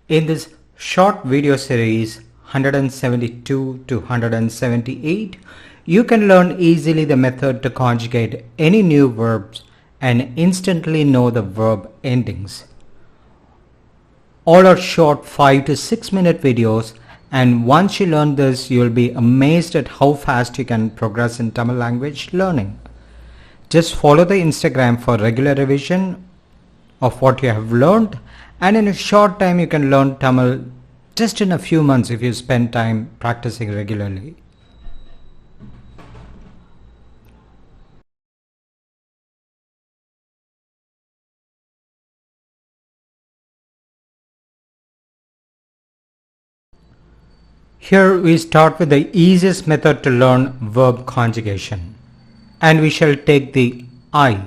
In this short video series 172 to 178, you can learn easily the method to conjugate any new verbs and instantly know the verb endings. All are short 5 to 6 minute videos, and once you learn this, you will be amazed at how fast you can progress in Tamil language learning. Just follow the Instagram for regular revision of what you have learned, and in a short time you can learn Tamil just in a few months if you spend time practicing regularly. Here we start with the easiest method to learn verb conjugation, and we shall take the I,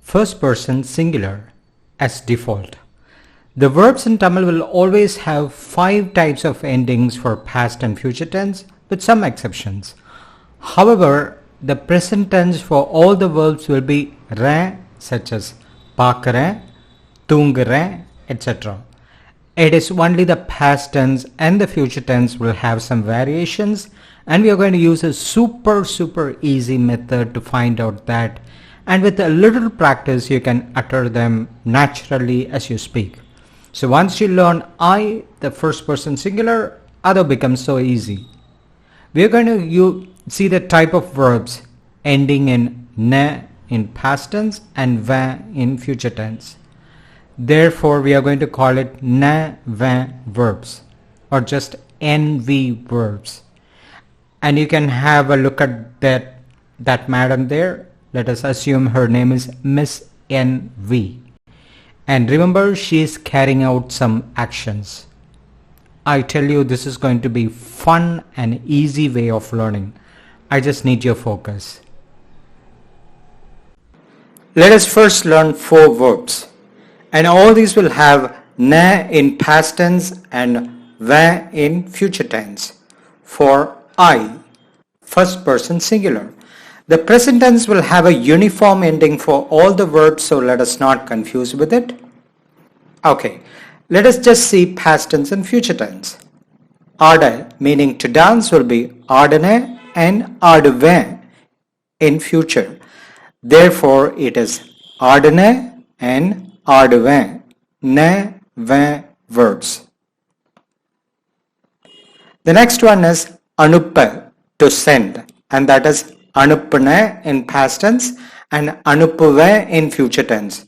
first person singular, as default. The verbs in Tamil will always have 5 types of endings for past and future tense, with some exceptions. However, the present tense for all the verbs will be re, such as paakren, thoongren, etc. It is only the past tense and the future tense will have some variations, and we are going to use a super easy method to find out that, and with a little practice you can utter them naturally as you speak. So once you learn I, the first person singular, other becomes so easy. We are going to see the type of verbs ending in nE in past tense and vE in future tense. Therefore, we are going to call it nE vE verbs, or just nV verbs. And you can have a look at that madam there. Let us assume her name is Miss NV. And remember, she is carrying out some actions. I tell you, this is going to be fun and easy way of learning. I just need your focus. Let us first learn 4 verbs. And all these will have nE in past tense and vE in future tense. For I, first person singular, the present tense will have a uniform ending for all the verbs, so let us not confuse with it. Okay, let us just see past tense and future tense. Aada, meaning to dance, will be aadane and aadve in future. Therefore, it is aadane and aadve, nE vE verbs. The next one is anukkE, to send, and that is anukkne in past tense and anukkve in future tense.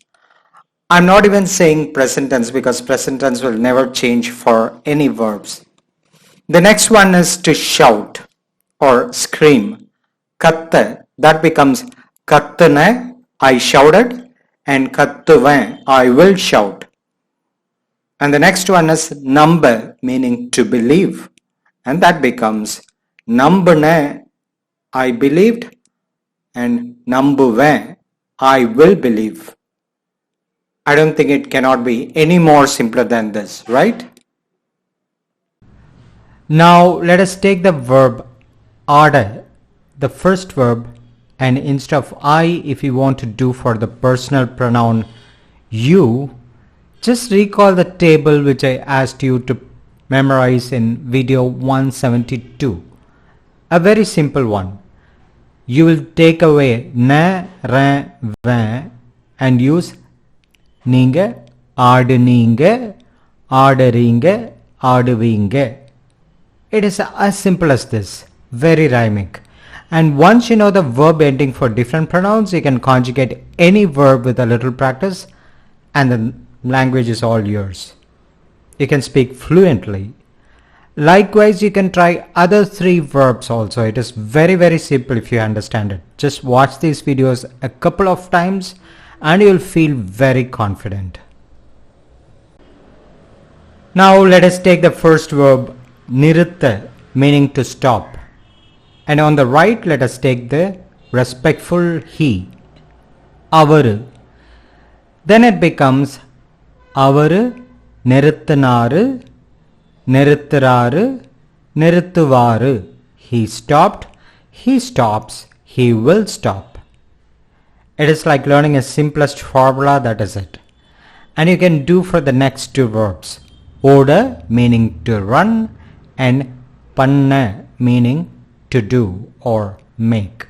I'm not even saying present tense because present tense will never change for any verbs. The next one is to shout or scream. Katte, that becomes kattne, I shouted, and kattuve, I will shout. And the next one is nambe, meaning to believe, and that becomes nambne, I believed, and nambuve, I will believe. I don't think it cannot be any more simpler than this, right? Now let us take the verb aada, the first verb, and instead of I, if you want to do for the personal pronoun you, just recall the table which I asked you to memorize in video 172. A very simple one. You will take away nE, re, vE and use neenga, aaduneenga, aadureenga, aaduveenga. It is as simple as this, very rhyming. And once you know the verb ending for different pronouns, you can conjugate any verb with a little practice, and the language is all yours. You can speak fluently. Likewise, you can try other 3 verbs also. It is very simple if you understand it. Just watch these videos a couple of times and you will feel very confident. Now let us take the first verb niruThE, meaning to stop. And on the right, let us take the respectful he, avaru. Then it becomes avaru, niruthanaru, niruthararu, niruthuvaru. He stopped, he stops, he will stop. It is like learning a simplest formula, that is it. And you can do for the next 2 verbs. oda meaning to run, and paNNE meaning to do or make.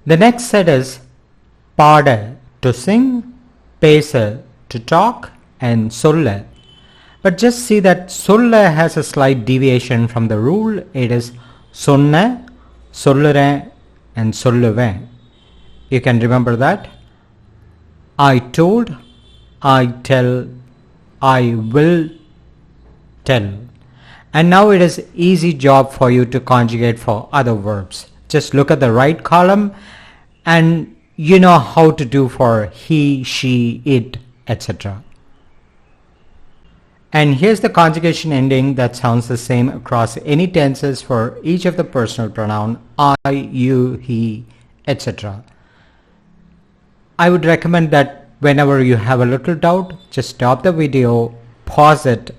The next set is paDe to sing, paSe to talk, and sollE. But just see that sollE has a slight deviation from the rule. It is sonne, sollere, and solluvin. You can remember that. I told, I tell, I will tell. And now it is easy job for you to conjugate for other verbs. Just look at the right column and you know how to do for he, she, it, etc. And here's the conjugation ending that sounds the same across any tenses for each of the personal pronoun I, you, he, etc. I would recommend that whenever you have a little doubt, just stop the video, pause it,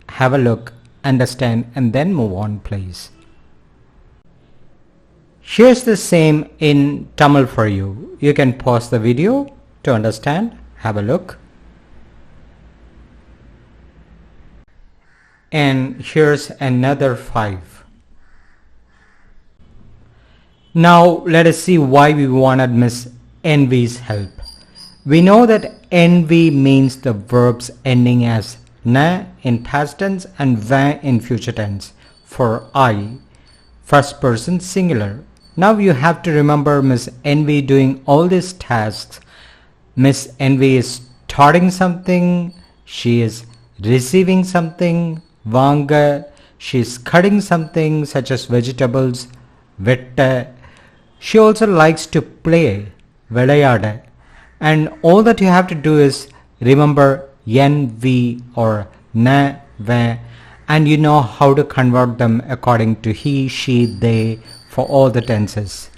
have a look, understand, and then move on, please. Here's the same in Tamil for you. You can pause the video to understand, have a look. And here's another 5. Now let us see why we wanted Miss NV's help. We know that NV means the verbs ending as nE in past tense and vE in future tense for I, first person singular. Now you have to remember Miss NV doing all these tasks. Miss NV is starting something, she is receiving something, vanga, she is cutting something such as vegetables, vette. She also likes to play, velayada. And all that you have to do is remember nV or nE, vE, and you know how to convert them according to he, she, they for all the tenses.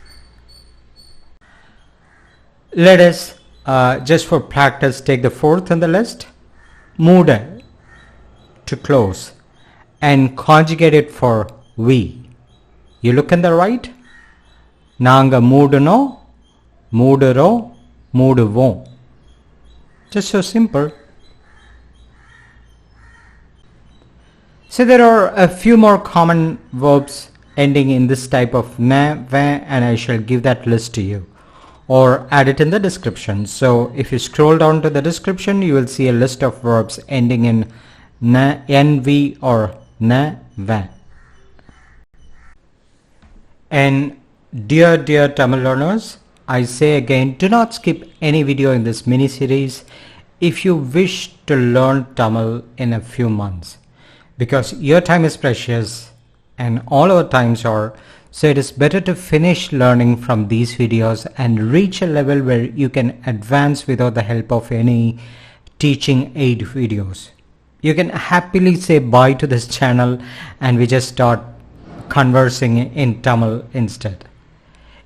Let us just for practice take the 4th on the list, mude, to close, and conjugate it for we. You look on the right, naanga mooduno, mooduro, mooduvom. Just so simple. So there are a few more common verbs ending in this type of nE, vE, and I shall give that list to you or add it in the description. So if you scroll down to the description, you will see a list of verbs ending in nE, nV or nE, vE. And dear Tamil learners, I say again, do not skip any video in this mini series if you wish to learn Tamil in a few months, because your time is precious and all our times are, so it is better to finish learning from these videos and reach a level where you can advance without the help of any teaching aid videos. You can happily say bye to this channel and we just start conversing in Tamil instead.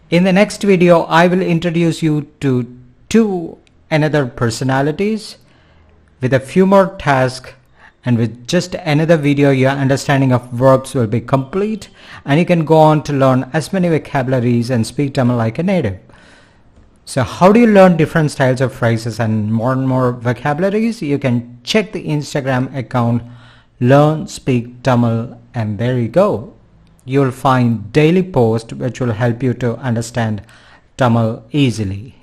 In the next video, I will introduce you to 2 another personalities with a few more tasks, and with just another video your understanding of verbs will be complete and you can go on to learn as many vocabularies and speak Tamil like a native. So how do you learn different styles of phrases and more vocabularies? You can check the Instagram account Learn Speak Tamil, and there you go. You will find daily posts which will help you to understand Tamil easily.